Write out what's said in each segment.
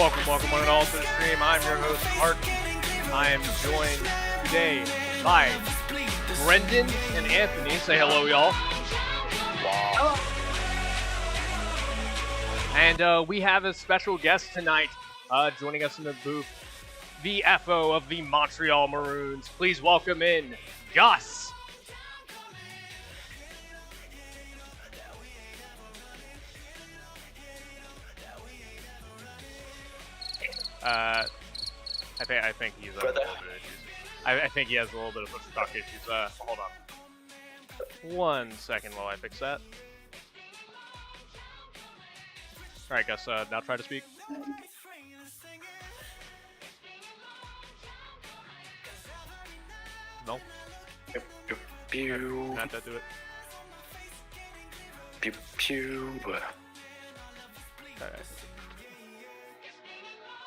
welcome one and all to the stream. I'm your host, Art. I am joined today by Brendan and Anthony. Say hello, y'all. Wow. And we have a special guest tonight joining us in the booth, the FO of the Montreal Maroons. Please welcome in Gus. I think he's a little bit of issues. I think he has a little bit of a stock issues. Hold on. 1 second while I fix that. Alright, Gus, now try to speak. No? Pew. Not that do it. Pew pew. Alright.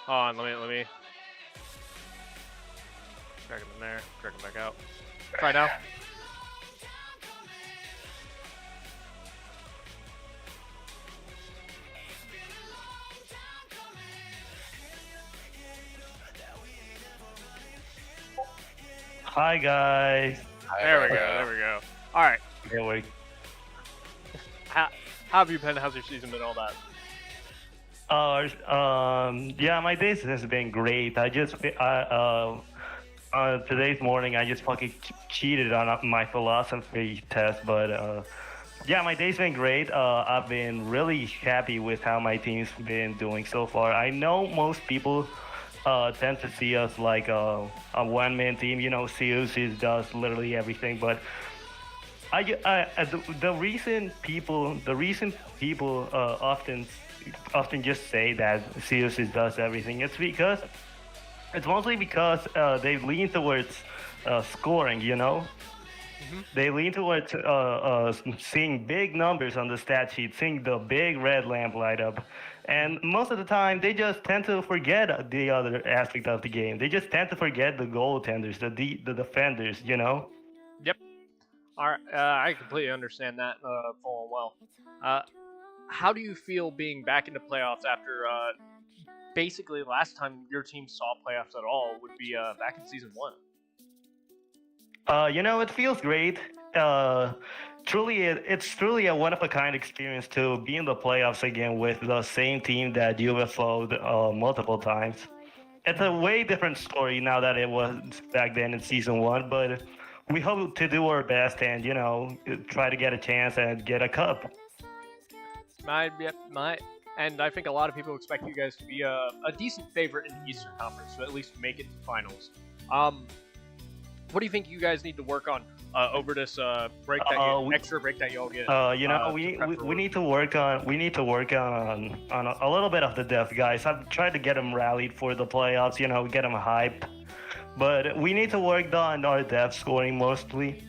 Hold on, let me drag him in there, drag him back out. Try now. Hi guys. There we go. Alright. Can't wait. How have you been? How's your season been, all that? Yeah, my days has been great. Today's morning I just fucking cheated on my philosophy test, but yeah, my day's been great. I've been really happy with how my team's been doing so far. I know most people tend to see us like a one-man team. You know, Zeus does literally everything, but the reason people often just say that Zeus does everything. It's mostly because they lean towards scoring, you know? Mm-hmm. They lean towards seeing big numbers on the stat sheet, seeing the big red lamp light up. And most of the time, they just tend to forget the other aspect of the game. They just tend to forget the goaltenders, the defenders, you know? Yep. Alright, I completely understand that full and well. How do you feel being back in the playoffs after basically last time your team saw playoffs at all would be back in season 1? You know, it feels great. It's truly a one-of-a-kind experience to be in the playoffs again with the same team that you have followed multiple times. It's a way different story now that it was back then in season 1, but we hope to do our best and, you know, try to get a chance and get a cup. And I think a lot of people expect you guys to be a decent favorite in the Eastern Conference, so at least make it to finals. What do you think you guys need to work on over this extra break that y'all get? You know, we need to work on a little bit of the depth, guys. I've tried to get them rallied for the playoffs, you know, get them hyped, but we need to work on our depth scoring mostly.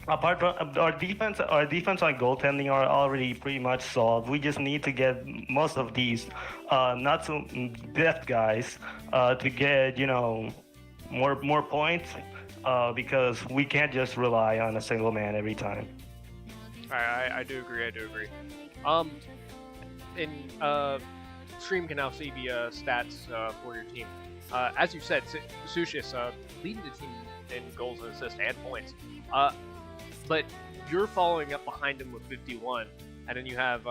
Apart from our defense on goaltending are already pretty much solved. We just need to get most of these not so depth guys to get, you know, more points because we can't just rely on a single man every time. I do agree. Stream can now see the stats for your team. As you said, Sucius leading the team in goals and assists and points. But you're following up behind him with 51, and then you have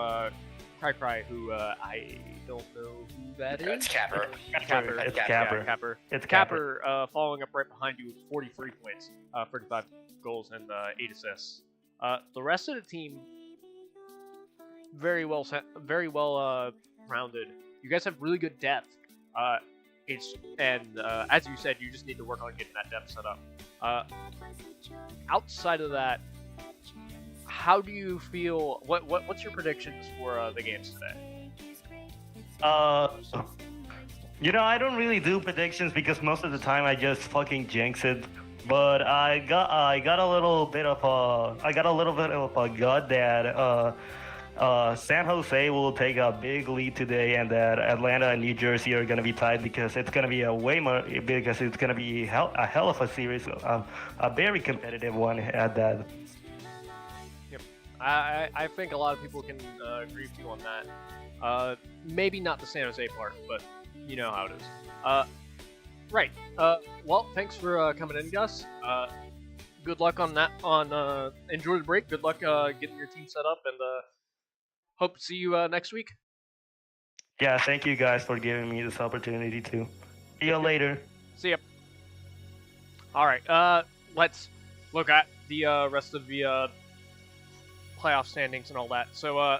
Cry, who I don't know who that is. It's Capper. It's Capper. Capper. It's Capper following up right behind you with 43 points, 35 goals, and 8 assists. The rest of the team, very well rounded. You guys have really good depth. As you said, you just need to work on getting that depth set up. Outside of that, how do you feel? What's your predictions for the games today? You know, I don't really do predictions because most of the time I just fucking jinx it. But I got a little bit of a gut that San Jose will take a big lead today, and that Atlanta and New Jersey are going to be tied because it's going to be a hell of a series, a very competitive one at that. Yep, I think a lot of people can agree with you on that. Maybe not the San Jose part, but you know how it is. Right. Well, thanks for coming in, Gus. Good luck on that. Enjoy the break. Good luck getting your team set up, and hope to see you next week. Yeah, thank you guys for giving me this opportunity too. See you later. See ya. All right. Let's look at the rest of the playoff standings and all that. So,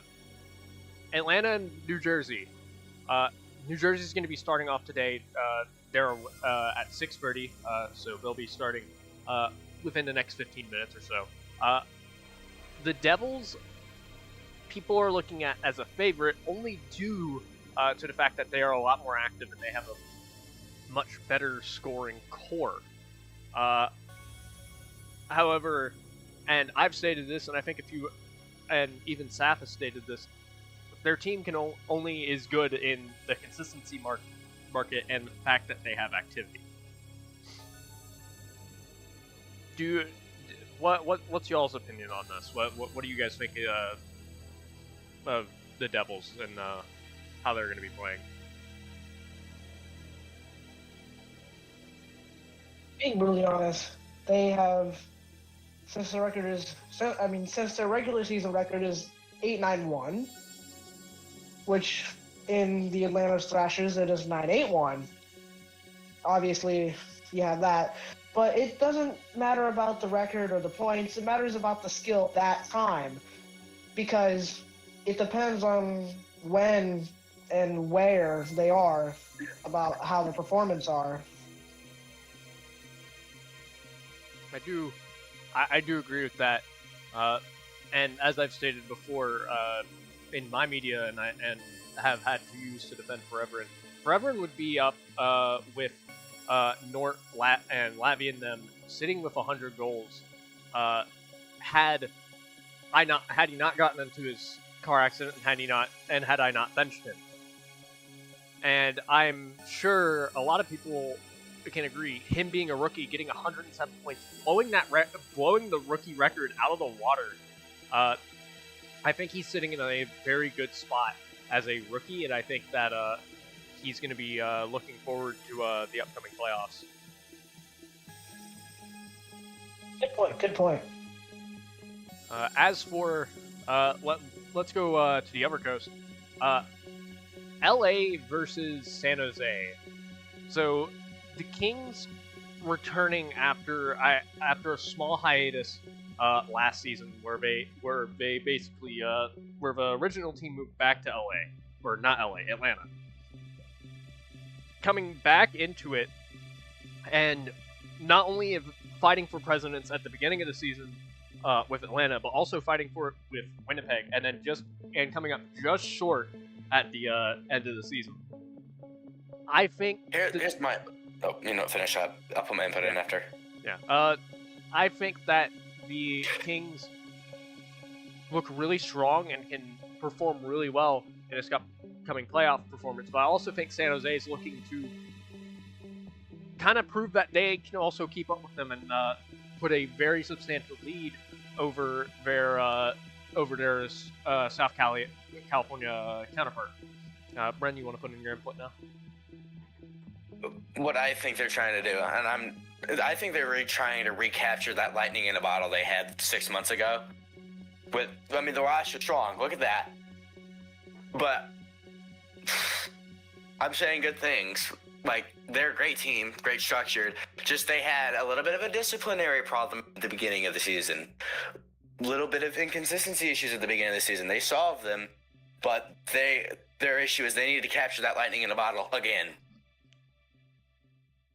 Atlanta and New Jersey. New Jersey is going to be starting off today. They're at 6:30, so they'll be starting within the next 15 minutes or so. The Devils, people are looking at as a favorite only due to the fact that they are a lot more active and they have a much better scoring core. However, and I've stated this, and I think and even Saf has stated this, their team can only is good in the consistency market and the fact that they have activity. What's y'all's opinion on this? What do you guys think of the Devils and how they're going to be playing? Being brutally honest, they have since their regular season record is 8-9-1, which in the Atlanta Thrashers it is 9-8-1. Obviously, you have that. But it doesn't matter about the record or the points. It matters about the skill at that time, because it depends on when and where they are about how their performance are. I do agree with that. And as I've stated before, in my media, and have had to use to defend Forever. Forever would be up with Nort, and Lavi and them sitting with 100 goals. Had he not gotten into his car accident, and had I not benched him. And I'm sure a lot of people can agree, him being a rookie, getting 107 points, blowing the rookie record out of the water. I think he's sitting in a very good spot as a rookie, and I think that he's going to be looking forward to the upcoming playoffs. Good point. As for let's go to the other coast. LA versus San Jose. So the Kings returning after a small hiatus last season, where they basically where the original team moved back to LA, or not LA, Atlanta. Coming back into it, and not only fighting for precedence at the beginning of the season with Atlanta, but also fighting for it with Winnipeg, and then coming up just short at the end of the season. I think here's my finish up. I'll put my input in after. Yeah. I think that the Kings look really strong and can perform really well in this upcoming playoff performance, but I also think San Jose is looking to kind of prove that they can also keep up with them and put a very substantial lead over their South California counterpart. Bren, you want to put in your input now? What I think they're trying to do, and I think they're really trying to recapture that lightning in a bottle they had 6 months ago. The Rosh are strong. Look at that. But I'm saying good things. Like, they're a great team, great structured. Just they had a little bit of a disciplinary problem at the beginning of the season. A little bit of inconsistency issues at the beginning of the season. They solved them, but their issue is they needed to capture that lightning in a bottle again.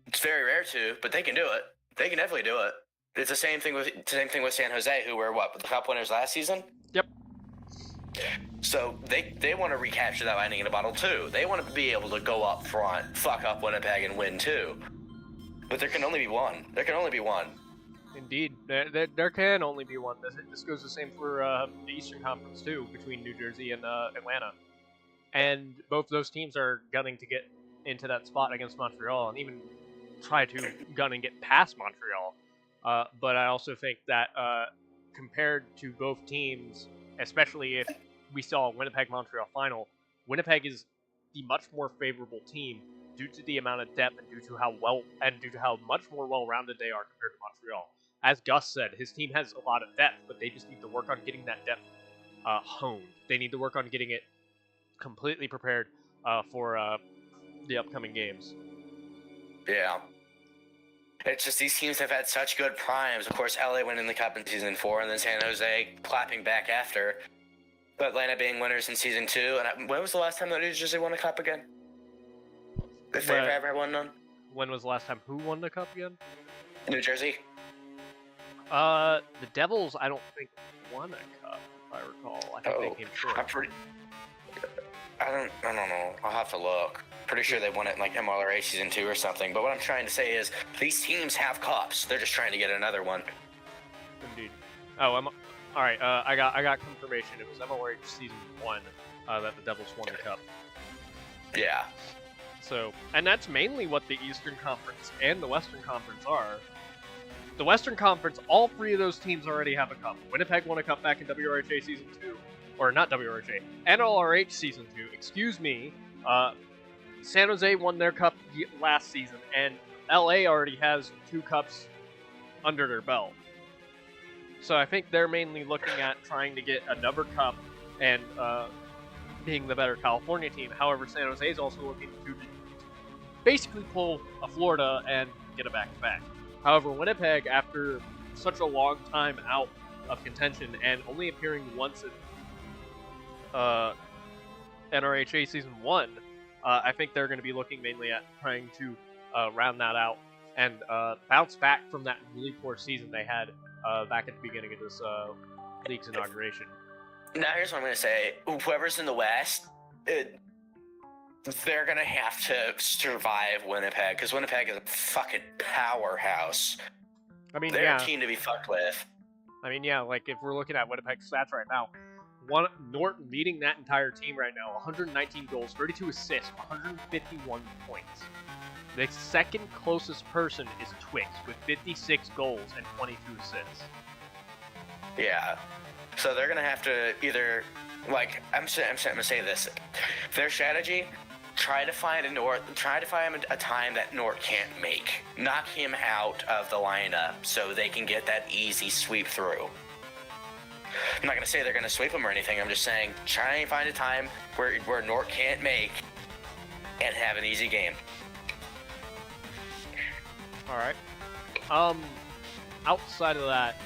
It's very rare to, but they can do it. They can definitely do it. It's the same thing with San Jose, who were the cup winners last season? Yep. So they want to recapture that lightning in a bottle too. They want to be able to go up front, fuck up Winnipeg, and win too. But there can only be one. There can only be one. Indeed, there can only be one. This goes the same for the Eastern Conference too, between New Jersey and Atlanta. And both those teams are gunning to get into that spot against Montreal, and even try to gun and get past Montreal. But I also think that compared to both teams, especially if we saw a Winnipeg-Montreal final, Winnipeg is the much more favorable team due to the amount of depth and due to how much more well-rounded they are compared to Montreal. As Gus said, his team has a lot of depth, but they just need to work on getting that depth honed. They need to work on getting it completely prepared for the upcoming games. Yeah. It's just these teams have had such good primes. Of course, LA winning the Cup in Season 4, and then San Jose clapping back after. But Atlanta being winners in Season 2. And when was the last time that New Jersey won a Cup again? If they've ever won none? When was the last time who won the Cup again? New Jersey? The Devils, I don't think, won a Cup, if I recall. I think they came short. I don't know. I'll have to look. Pretty sure they won it in like MLRA Season 2 or something. But what I'm trying to say is these teams have cups. They're just trying to get another one. Indeed. Oh, all right. I got confirmation. It was MLRA Season 1 that the Devils won the Cup. Yeah. So, and that's mainly what the Eastern Conference and the Western Conference are. The Western Conference, all three of those teams already have a cup. Winnipeg won a cup back in WRHA Season 2. Or not WRHA, NLRH Season 2, excuse me. San Jose won their cup last season, and LA already has 2 cups under their belt. So I think they're mainly looking at trying to get another cup and being the better California team. However, San Jose is also looking to basically pull a Florida and get a back-to-back. However, Winnipeg, after such a long time out of contention and only appearing once in NRHA Season 1, I think they're going to be looking mainly at trying to round that out and bounce back from that really poor season they had back at the beginning of this league's inauguration. Now, here's what I'm going to say. Whoever's in the West, they're going to have to survive Winnipeg, because Winnipeg is a fucking powerhouse. I mean, they're a team to be fucked with. I mean, yeah, like, if we're looking at Winnipeg's stats right now, Norton leading that entire team right now, 119 goals, 32 assists, 151 points. The second closest person is Twix with 56 goals and 22 assists. Yeah. So they're gonna have to either, like, I'm gonna say this: their strategy, try to find a time that Nort can't make, knock him out of the lineup so they can get that easy sweep through. I'm not going to say they're going to sweep them or anything. I'm just saying try and find a time where Nort can't make and have an easy game. All right. Outside of that,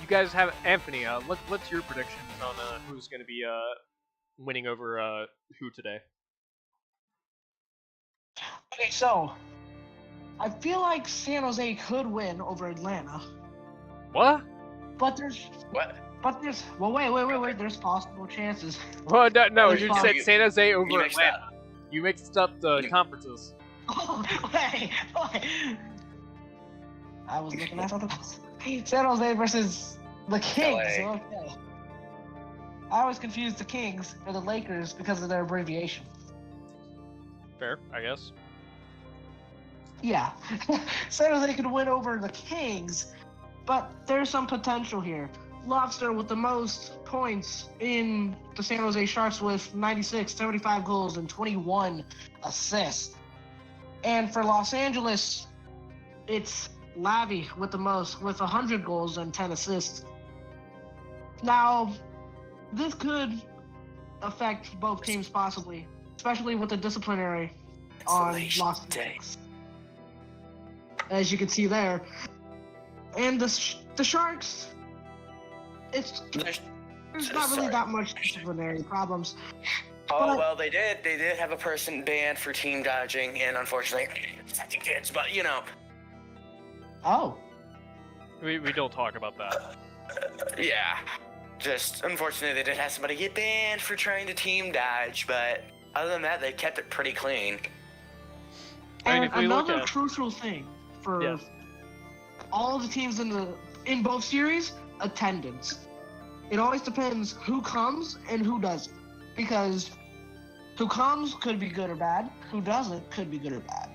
you guys have Anthony. What's your predictions on who's going to be winning over who today? Okay, so I feel like San Jose could win over Atlanta. What? But there's wait. There's possible chances. Well, no, you possible. said San Jose over Atlanta. You mixed up the conferences. Oh, wait. I was looking at something else. San Jose versus the Kings. LA. Okay. I always confused the Kings and the Lakers because of their abbreviation. Fair, I guess. Yeah. San Jose could win over the Kings. But there's some potential here. Lobster with the most points in the San Jose Sharks with 96, 75 goals, and 21 assists. And for Los Angeles, it's Lavi with the most, with 100 goals and 10 assists. Now, this could affect both teams possibly, especially with the disciplinary on Los Angeles. As you can see there. And the Sharks, there's not really that much disciplinary problems. Oh, well, they did have a person banned for team dodging, and unfortunately, kids, but you know. Oh. We don't talk about that. Yeah. Just, unfortunately, they did have somebody get banned for trying to team dodge, but other than that, they kept it pretty clean. And another crucial thing for all the teams in both series, attendance. It always depends who comes and who doesn't. Because who comes could be good or bad, who doesn't could be good or bad.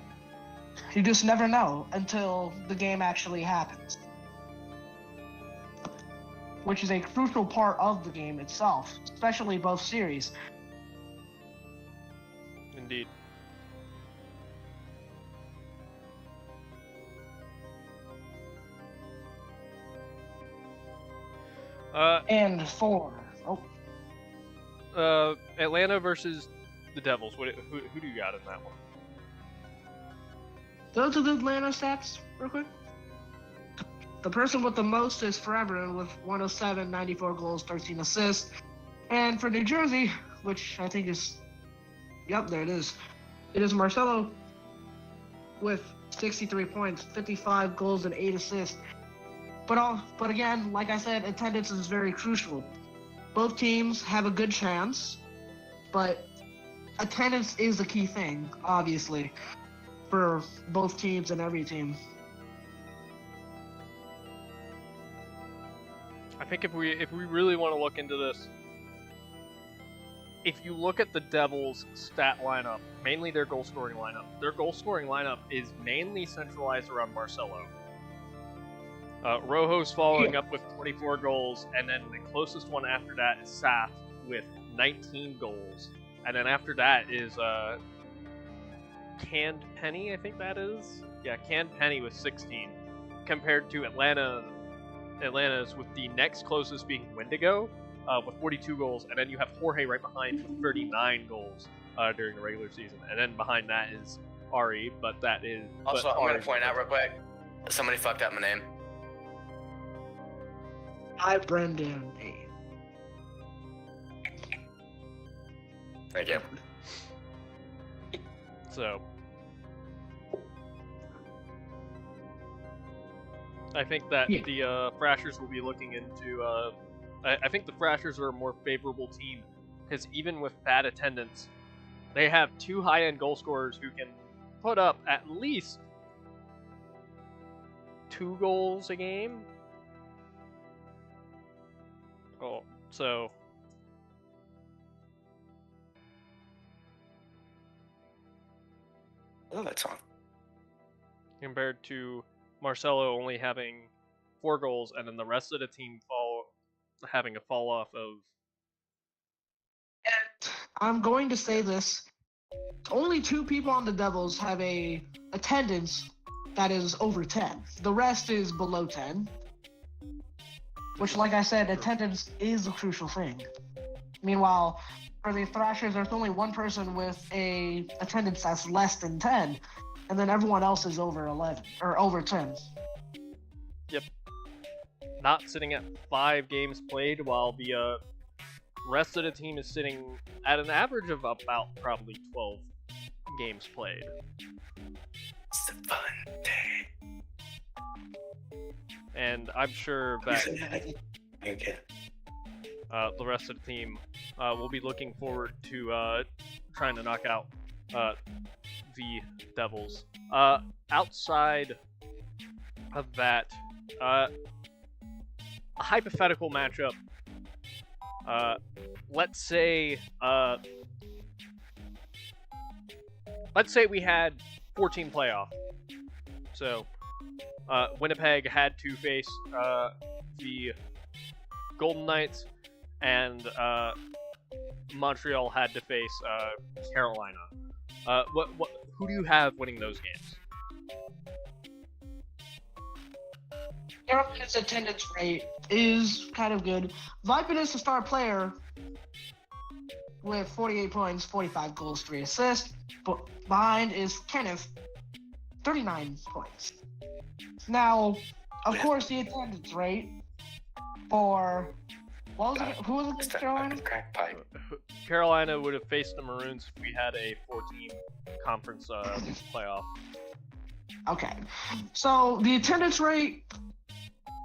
You just never know until the game actually happens. which is a crucial part of the game itself, especially both series. Indeed. And 4. Atlanta versus the Devils. Who do you got in that one? Go to the Atlanta stats real quick. The person with the most is Forever with 107, 94 goals, 13 assists. And for New Jersey, which I think is, yep, there it is. It is Marcelo with 63 points, 55 goals, and 8 assists. But again, like I said, attendance is very crucial. Both teams have a good chance, but attendance is the key thing, obviously, for both teams and every team. I think if we really want to look into this, if you look at the Devils' stat lineup, mainly their goal-scoring lineup is mainly centralized around Marcelo. Rojo's following up with 24 goals, and then the closest one after that is Saf with 19 goals. And then after that is Canned Penny, I think that is? Yeah, Canned Penny with 16, compared to Atlanta's with the next closest being Wendigo with 42 goals, and then you have Jorge right behind with 39 goals during the regular season. And then behind that is Ari, but that is... Also, I'm going to point out real quick, somebody fucked up my name. Hi, Brendan. Thank you. So, I think that the Thrashers will be looking into... I think the Thrashers are a more favorable team, because even with bad attendance, they have 2 high-end goal scorers who can put up at least 2 goals a game. Oh, so... I love that song. Compared to Marcelo only having 4 goals, and then the rest of the team having a fall off of... And I'm going to say this. Only 2 people on the Devils have a attendance that is over 10. The rest is below 10. Which, like I said, attendance is a crucial thing. Meanwhile, for the Thrashers, there's only 1 person with a attendance that's less than 10, and then everyone else is over 11 or over 10. Yep. Not sitting at 5 games played, while the rest of the team is sitting at an average of about probably 12 games played. It's a fun day. And I'm sure that Okay. the rest of the team will be looking forward to trying to knock out the Devils. Outside of that, a hypothetical matchup. Let's say we had 14 playoff. So Winnipeg had to face the Golden Knights, and Montreal had to face Carolina. Who do you have winning those games? Carolina's attendance rate is kind of good. Vipin is the star player with 48 points, 45 goals, 3 assists. But behind is Kenneth, 39 points. Now, of course, the attendance rate for who was it? Carolina? Crack pipe. Carolina would have faced the Maroons if we had a 4-team conference playoff. Okay, so the attendance rate,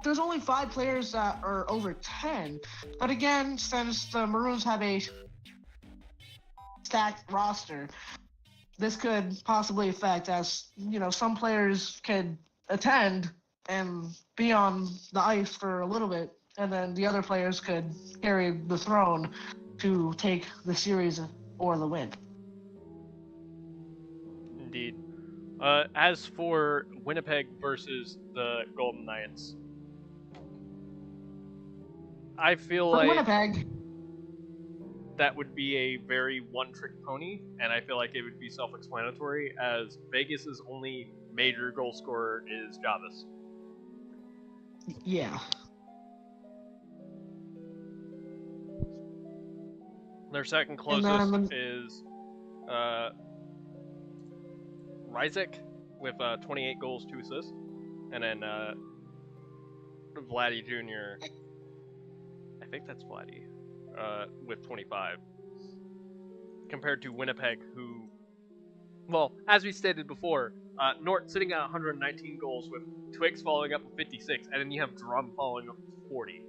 there's only 5 players that are over 10. But again, since the Maroons have a stacked roster, this could possibly affect, as some players could attend and be on the ice for a little bit, and then the other players could carry the throne to take the series or the win. Indeed. As for Winnipeg versus the Golden Knights, I feel For like Winnipeg, that would be a very one-trick pony, and I feel like it would be self-explanatory, as Vegas's only major goal scorer is Javis. yeah. Their second And closest then is Ryzek with 28 goals, 2 assists, and then Vladdy Jr. I think that's Vladdy with 25. Compared to Winnipeg, who, well, as we stated before, Nort sitting at 119 goals with Twix following up with 56, and then you have Drum following up with 40.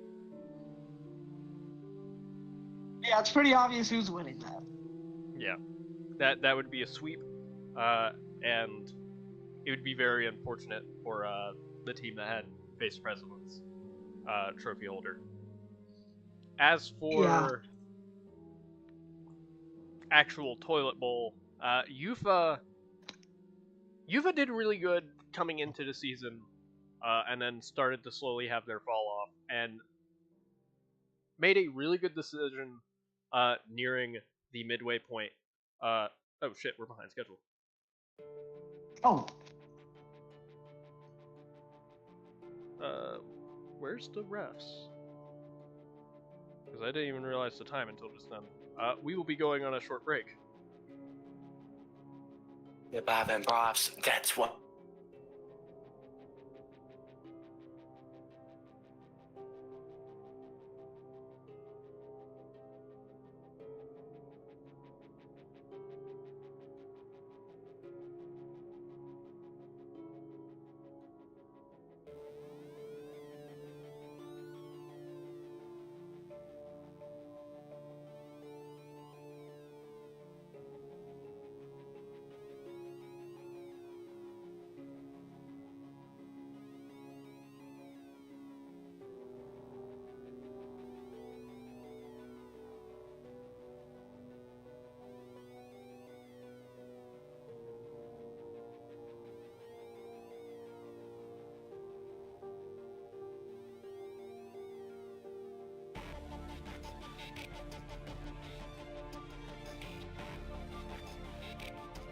yeah, it's pretty obvious who's winning that. Yeah, that would be a sweep, and it would be very unfortunate for the team that had vice president's trophy holder. As for actual toilet bowl, Yufa did really good coming into the season, and then started to slowly have their fall off, and made a really good decision nearing the midway point. Oh shit, we're behind schedule. Oh, Where's the refs? Because I didn't even realize the time until just then. We will be going on a short break. Yeah, Bob and Bobs, that's what.